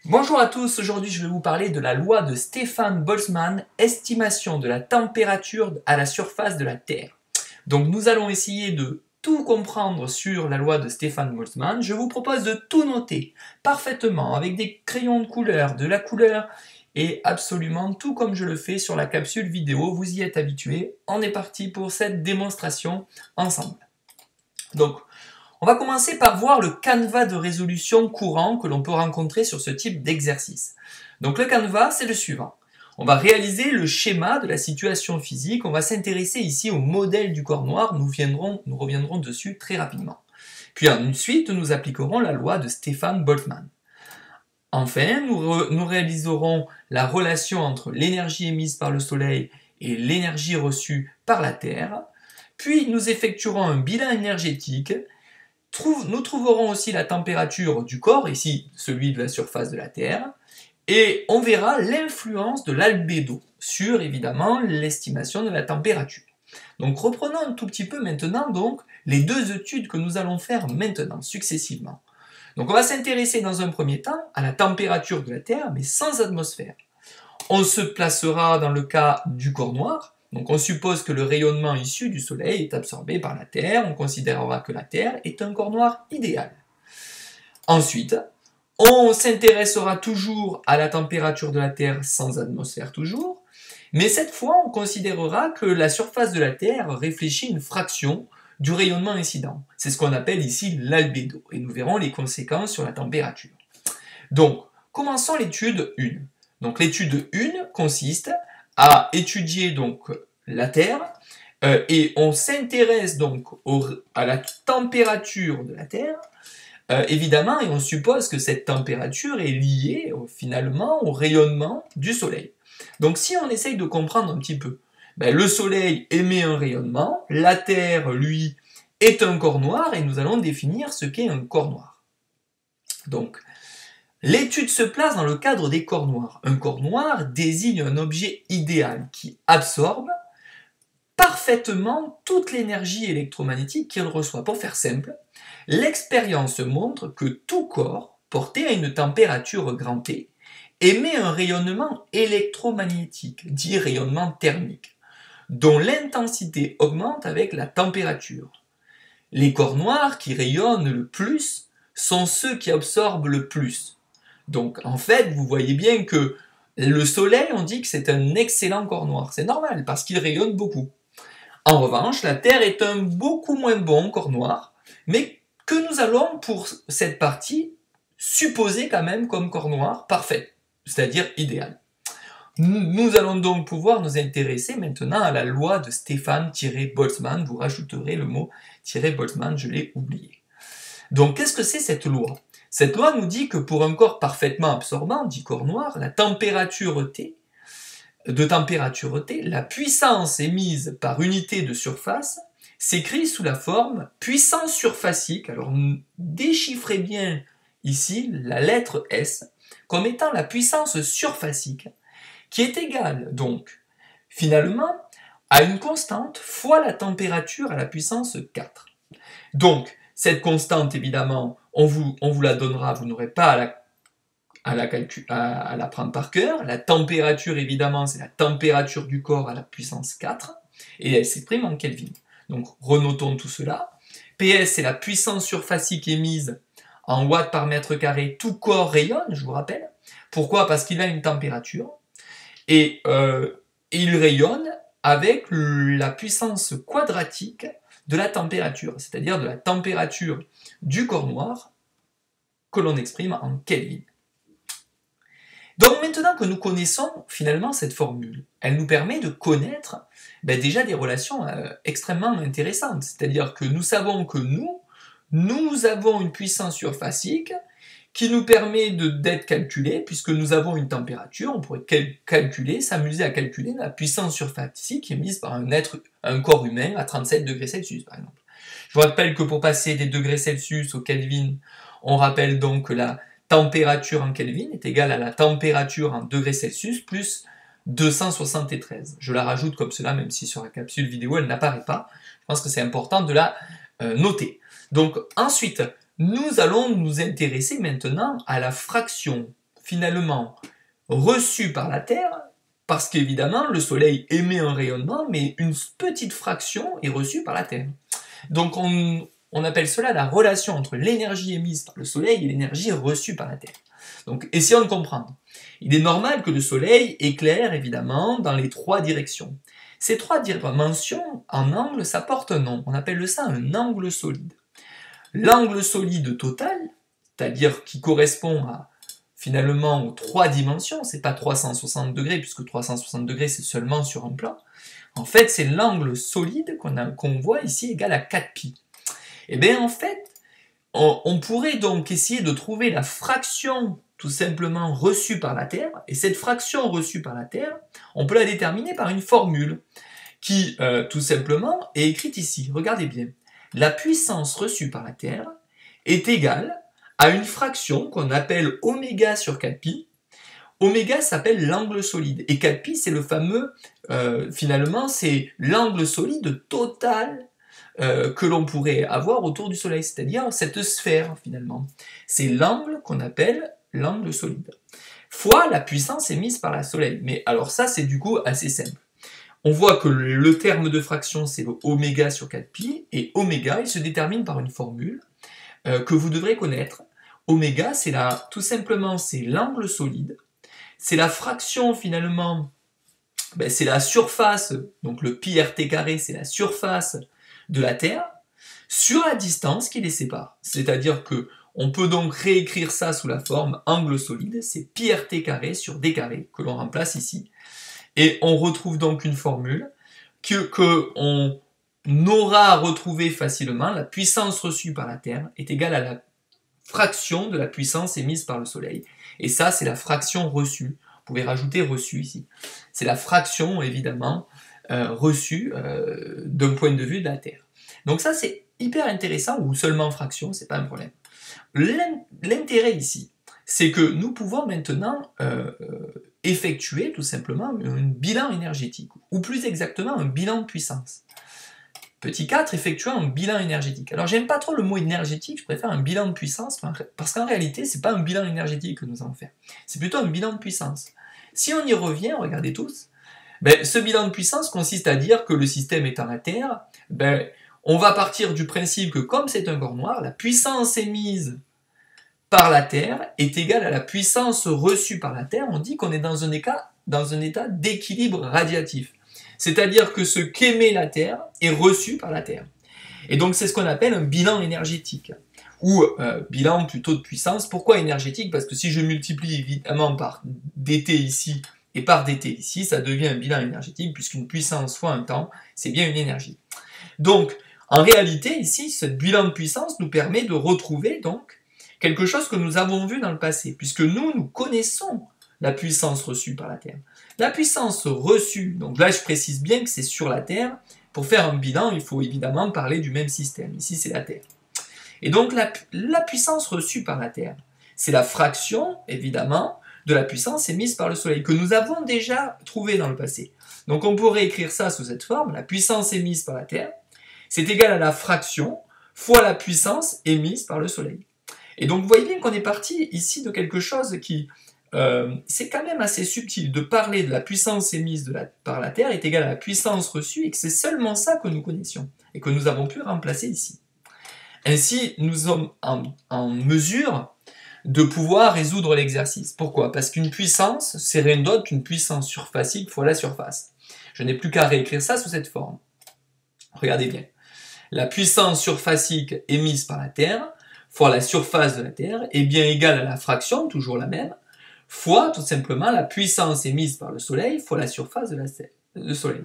Bonjour à tous, aujourd'hui je vais vous parler de la loi de Stefan Boltzmann, estimation de la température à la surface de la Terre. Donc nous allons essayer de tout comprendre sur la loi de Stefan Boltzmann. Je vous propose de tout noter parfaitement avec des crayons de couleur, de la couleur et absolument tout comme je le fais sur la capsule vidéo. Vous y êtes habitués. On est parti pour cette démonstration ensemble. Donc, on va commencer par voir le canevas de résolution courant que l'on peut rencontrer sur ce type d'exercice. Donc le canevas, c'est le suivant. On va réaliser le schéma de la situation physique, on va s'intéresser ici au modèle du corps noir, nous reviendrons dessus très rapidement. Puis ensuite, nous appliquerons la loi de Stefan Boltzmann. Enfin, nous réaliserons la relation entre l'énergie émise par le Soleil et l'énergie reçue par la Terre. Puis nous effectuerons un bilan énergétique. Nous trouverons aussi la température du corps, ici celui de la surface de la Terre, et on verra l'influence de l'albédo sur évidemment l'estimation de la température. Donc reprenons un tout petit peu maintenant donc les deux études que nous allons faire maintenant, successivement. Donc on va s'intéresser dans un premier temps à la température de la Terre, mais sans atmosphère. On se placera dans le cas du corps noir. Donc on suppose que le rayonnement issu du Soleil est absorbé par la Terre, on considérera que la Terre est un corps noir idéal. Ensuite, on s'intéressera toujours à la température de la Terre sans atmosphère toujours, mais cette fois on considérera que la surface de la Terre réfléchit une fraction du rayonnement incident. C'est ce qu'on appelle ici l'albédo, et nous verrons les conséquences sur la température. Donc, commençons l'étude 1. Donc l'étude 1 consiste à étudier donc la Terre et on s'intéresse donc à la température de la Terre évidemment et on suppose que cette température est liée finalement au rayonnement du Soleil. Donc si on essaye de comprendre un petit peu, le Soleil émet un rayonnement, la Terre lui est un corps noir et nous allons définir ce qu'est un corps noir. Donc l'étude se place dans le cadre des corps noirs. Un corps noir désigne un objet idéal qui absorbe parfaitement toute l'énergie électromagnétique qu'il reçoit. Pour faire simple, l'expérience montre que tout corps, porté à une température grand T, émet un rayonnement électromagnétique, dit rayonnement thermique, dont l'intensité augmente avec la température. Les corps noirs qui rayonnent le plus sont ceux qui absorbent le plus. Donc en fait, vous voyez bien que le Soleil, on dit que c'est un excellent corps noir. C'est normal, parce qu'il rayonne beaucoup. En revanche, la Terre est un beaucoup moins bon corps noir, mais que nous allons, pour cette partie, supposer quand même comme corps noir parfait, c'est-à-dire idéal. Nous allons donc pouvoir nous intéresser maintenant à la loi de Stefan-Boltzmann. Vous rajouterez le mot -Boltzmann, je l'ai oublié. Donc qu'est-ce que c'est cette loi ? Cette loi nous dit que pour un corps parfaitement absorbant, dit corps noir, la température T, la puissance émise par unité de surface s'écrit sous la forme puissance surfacique. Alors déchiffrez bien ici la lettre S comme étant la puissance surfacique, qui est égale donc finalement à une constante fois la température à la puissance 4. Donc cette constante, évidemment, on vous la donnera, vous n'aurez pas à la prendre par cœur. La température, évidemment, c'est la température du corps à la puissance 4, et elle s'exprime en Kelvin. Donc, renotons tout cela. PS, c'est la puissance surfacique émise en watts par mètre carré. Tout corps rayonne, je vous rappelle. Pourquoi ? Parce qu'il a une température, et il rayonne avec la puissance quadratique de la température, c'est-à-dire de la température du corps noir que l'on exprime en Kelvin. Donc maintenant que nous connaissons finalement cette formule, elle nous permet de connaître déjà des relations extrêmement intéressantes, c'est-à-dire que nous savons que nous avons une puissance surfacique qui nous permet d'être calculée, puisque nous avons une température, on pourrait s'amuser à calculer la puissance surfacique émise par un corps humain à 37 degrés Celsius, par exemple. Je vous rappelle que pour passer des degrés Celsius au Kelvin, on rappelle donc que la température en Kelvin est égale à la température en degrés Celsius plus 273. Je la rajoute comme cela, même si sur la capsule vidéo, elle n'apparaît pas. Je pense que c'est important de la noter. Donc ensuite, nous allons nous intéresser maintenant à la fraction finalement reçu par la Terre, parce qu'évidemment, le Soleil émet un rayonnement, mais une petite fraction est reçue par la Terre. Donc on appelle cela la relation entre l'énergie émise par le Soleil et l'énergie reçue par la Terre. Donc essayons de comprendre. Il est normal que le Soleil éclaire évidemment dans les trois directions. Ces trois dimensions en angle, ça porte un nom. On appelle ça un angle solide. L'angle solide total, c'est-à-dire qui correspond à finalement aux trois dimensions, c'est pas 360 degrés, puisque 360 degrés c'est seulement sur un plan. En fait, c'est l'angle solide qu'on voit ici égal à 4π. Et bien en fait, on pourrait donc essayer de trouver la fraction tout simplement reçue par la Terre, et cette fraction reçue par la Terre, on peut la déterminer par une formule qui, tout simplement, est écrite ici. Regardez bien. La puissance reçue par la Terre est égale à une fraction qu'on appelle oméga sur 4π. Oméga s'appelle l'angle solide, et 4π c'est le fameux, finalement, c'est l'angle solide total que l'on pourrait avoir autour du Soleil, c'est-à-dire cette sphère finalement. C'est l'angle qu'on appelle l'angle solide, fois la puissance émise par le Soleil. Mais alors ça, c'est du coup assez simple. On voit que le terme de fraction, c'est le oméga sur 4π, et oméga, il se détermine par une formule que vous devrez connaître. Oméga, c'est tout simplement, c'est l'angle solide, c'est la fraction finalement, c'est la surface, donc le pi rt carré, c'est la surface de la Terre, sur la distance qui les sépare. C'est-à-dire que on peut donc réécrire ça sous la forme angle solide, c'est pi rt carré sur d carré, que l'on remplace ici. Et on retrouve donc une formule que on aura retrouvée facilement. La puissance reçue par la Terre est égale à la fraction de la puissance émise par le Soleil. Et ça, c'est la fraction reçue. Vous pouvez rajouter reçu ici. C'est la fraction, évidemment, reçue d'un point de vue de la Terre. Donc ça, c'est hyper intéressant, ou seulement fraction, c'est pas un problème. L'intérêt ici, c'est que nous pouvons maintenant effectuer tout simplement un bilan énergétique, ou plus exactement un bilan de puissance. Petit 4, effectuant un bilan énergétique. Alors j'aime pas trop le mot énergétique, je préfère un bilan de puissance, parce qu'en réalité, c'est pas un bilan énergétique que nous allons faire, c'est plutôt un bilan de puissance. Si on y revient, regardez tous, ce bilan de puissance consiste à dire que le système étant la Terre, on va partir du principe que comme c'est un corps noir, la puissance émise par la Terre est égale à la puissance reçue par la Terre. On dit qu'on est dans un état d'équilibre radiatif. C'est-à-dire que ce qu'émet la Terre est reçu par la Terre. Et donc c'est ce qu'on appelle un bilan énergétique, ou bilan plutôt de puissance. Pourquoi énergétique? Parce que si je multiplie évidemment par dt ici et par dt ici, ça devient un bilan énergétique, puisqu'une puissance fois un temps, c'est bien une énergie. Donc, en réalité, ici, ce bilan de puissance nous permet de retrouver donc quelque chose que nous avons vu dans le passé, puisque nous connaissons la puissance reçue par la Terre. La puissance reçue, donc là je précise bien que c'est sur la Terre. Pour faire un bilan, il faut évidemment parler du même système. Ici, c'est la Terre. Et donc la puissance reçue par la Terre, c'est la fraction, évidemment, de la puissance émise par le Soleil, que nous avons déjà trouvée dans le passé. Donc on pourrait écrire ça sous cette forme, la puissance émise par la Terre, c'est égal à la fraction fois la puissance émise par le Soleil. Et donc vous voyez bien qu'on est parti ici de quelque chose qui, c'est quand même assez subtil de parler de la puissance émise par la Terre est égale à la puissance reçue, et que c'est seulement ça que nous connaissions, et que nous avons pu remplacer ici. Ainsi, nous sommes en mesure de pouvoir résoudre l'exercice. Pourquoi? Parce qu'une puissance, c'est rien d'autre qu'une puissance surfacique fois la surface. Je n'ai plus qu'à réécrire ça sous cette forme. Regardez bien. La puissance surfacique émise par la Terre fois la surface de la Terre est bien égale à la fraction, toujours la même, fois tout simplement la puissance émise par le Soleil fois la surface de le Soleil.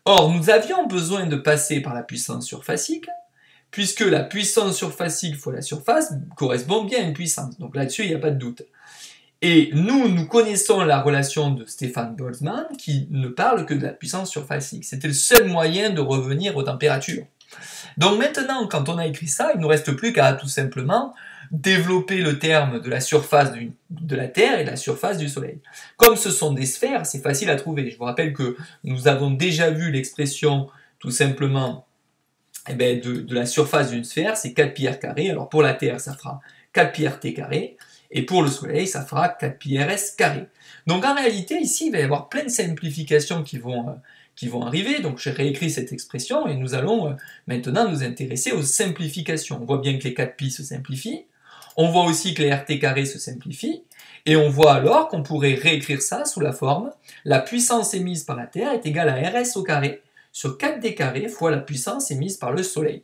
Or, nous avions besoin de passer par la puissance surfacique, puisque la puissance surfacique fois la surface correspond bien à une puissance. Donc là-dessus, il n'y a pas de doute. Et nous connaissons la relation de Stefan Boltzmann qui ne parle que de la puissance surfacique. C'était le seul moyen de revenir aux températures. Donc maintenant, quand on a écrit ça, il ne nous reste plus qu'à tout simplement développer le terme de la surface de la Terre et de la surface du Soleil. Comme ce sont des sphères, c'est facile à trouver. Je vous rappelle que nous avons déjà vu l'expression tout simplement de la surface d'une sphère, c'est 4πr². Alors pour la Terre, ça fera 4πrt². Et pour le Soleil, ça fera 4πrs carré. Donc en réalité, ici, il va y avoir plein de simplifications qui vont arriver. Donc j'ai réécrit cette expression et nous allons maintenant nous intéresser aux simplifications. On voit bien que les 4π se simplifient. On voit aussi que les RT carrés se simplifient. Et on voit alors qu'on pourrait réécrire ça sous la forme la puissance émise par la Terre est égale à Rs au carré sur 4d carré fois la puissance émise par le Soleil.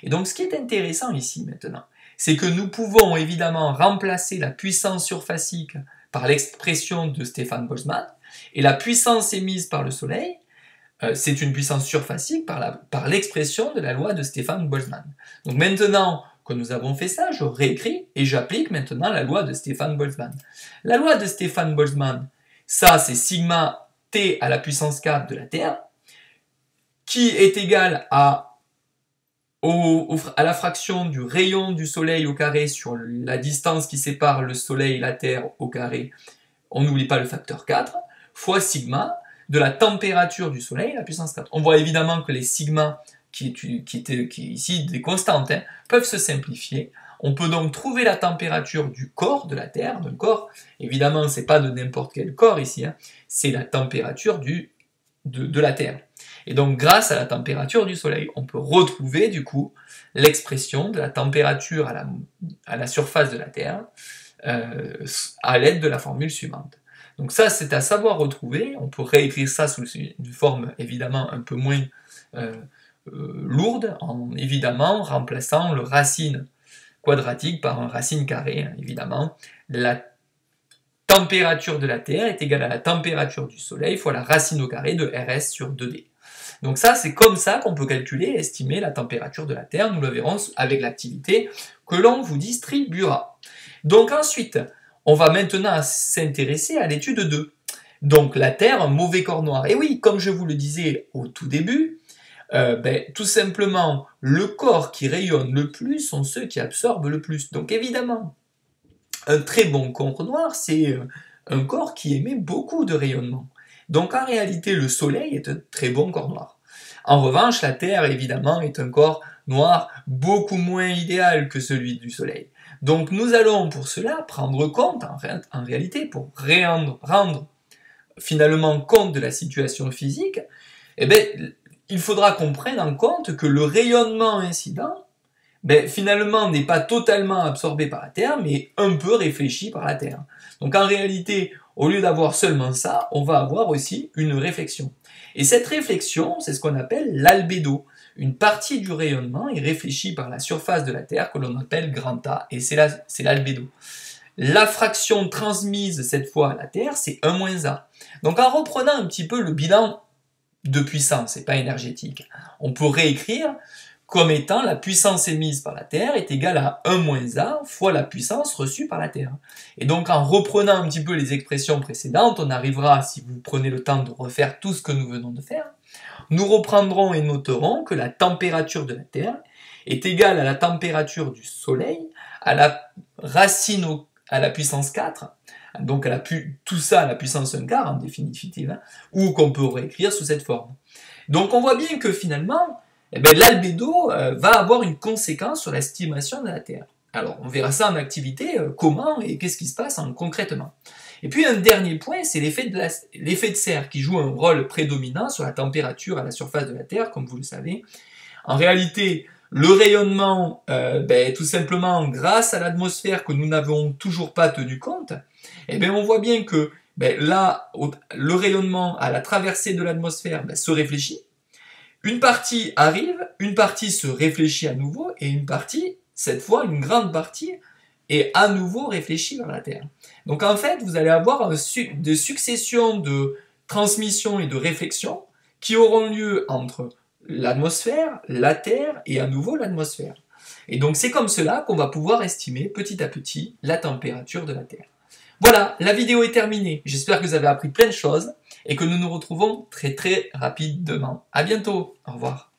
Et donc ce qui est intéressant ici maintenant, c'est que nous pouvons évidemment remplacer la puissance surfacique par l'expression de Stefan Boltzmann, et la puissance émise par le Soleil, c'est une puissance surfacique par l'expression de la loi de Stefan Boltzmann. Donc maintenant que nous avons fait ça, je réécris et j'applique maintenant la loi de Stefan Boltzmann. La loi de Stefan Boltzmann, ça c'est sigma t à la puissance 4 de la Terre, qui est égal à la fraction du rayon du Soleil au carré sur la distance qui sépare le Soleil et la Terre au carré, on n'oublie pas le facteur 4, fois sigma de la température du Soleil à la puissance 4. On voit évidemment que les sigma, qui est ici des constantes, peuvent se simplifier. On peut donc trouver la température du corps de la Terre. Le corps, évidemment, c'est pas de n'importe quel corps ici, c'est la température de la Terre. Et donc, grâce à la température du Soleil, on peut retrouver du coup l'expression de la température à la surface de la Terre à l'aide de la formule suivante. Donc ça, c'est à savoir retrouver. On peut réécrire ça sous une forme évidemment un peu moins lourde, en évidemment remplaçant le racine quadratique par un racine carré, évidemment. La température de la Terre est égale à la température du Soleil fois la racine au carré de Rs sur 2d. Donc ça, c'est comme ça qu'on peut calculer et estimer la température de la Terre. Nous le verrons avec l'activité que l'on vous distribuera. Donc ensuite, on va maintenant s'intéresser à l'étude 2. Donc la Terre, un mauvais corps noir. Et oui, comme je vous le disais au tout début, tout simplement, le corps qui rayonne le plus sont ceux qui absorbent le plus. Donc évidemment, un très bon corps noir, c'est un corps qui émet beaucoup de rayonnement. Donc en réalité, le Soleil est un très bon corps noir. En revanche, la Terre, évidemment, est un corps noir beaucoup moins idéal que celui du Soleil. Donc nous allons pour cela prendre compte, en réalité, pour rendre finalement compte de la situation physique, il faudra qu'on prenne en compte que le rayonnement incident, finalement, n'est pas totalement absorbé par la Terre, mais un peu réfléchi par la Terre. Donc en réalité, au lieu d'avoir seulement ça, on va avoir aussi une réflexion. Et cette réflexion, c'est ce qu'on appelle l'albédo. Une partie du rayonnement est réfléchie par la surface de la Terre que l'on appelle grand A, et c'est l'albédo. La fraction transmise cette fois à la Terre, c'est 1 moins A. Donc en reprenant un petit peu le bilan de puissance, et pas énergétique, on peut réécrire comme étant la puissance émise par la Terre est égale à 1 moins A fois la puissance reçue par la Terre. Et donc en reprenant un petit peu les expressions précédentes, on arrivera, si vous prenez le temps de refaire tout ce que nous venons de faire, nous reprendrons et noterons que la température de la Terre est égale à la température du Soleil, à la racine à la puissance 4, donc tout ça à la puissance 1 quart en définitive, ou qu'on peut réécrire sous cette forme. Donc on voit bien que finalement, l'albédo va avoir une conséquence sur l'estimation de la Terre. Alors on verra ça en activité, comment et qu'est-ce qui se passe concrètement. Et puis un dernier point, c'est l'effet de serre qui joue un rôle prédominant sur la température à la surface de la Terre, comme vous le savez. En réalité, le rayonnement, tout simplement grâce à l'atmosphère que nous n'avons toujours pas tenu compte, on voit bien que là, le rayonnement à la traversée de l'atmosphère se réfléchit. Une partie arrive, une partie se réfléchit à nouveau, et une partie, cette fois une grande partie, est à nouveau réfléchie vers la Terre. Donc en fait, vous allez avoir des successions de transmissions et de réflexions qui auront lieu entre l'atmosphère, la Terre et à nouveau l'atmosphère. Et donc c'est comme cela qu'on va pouvoir estimer petit à petit la température de la Terre. Voilà, la vidéo est terminée. J'espère que vous avez appris plein de choses et que nous nous retrouvons très rapidement. À bientôt. Au revoir.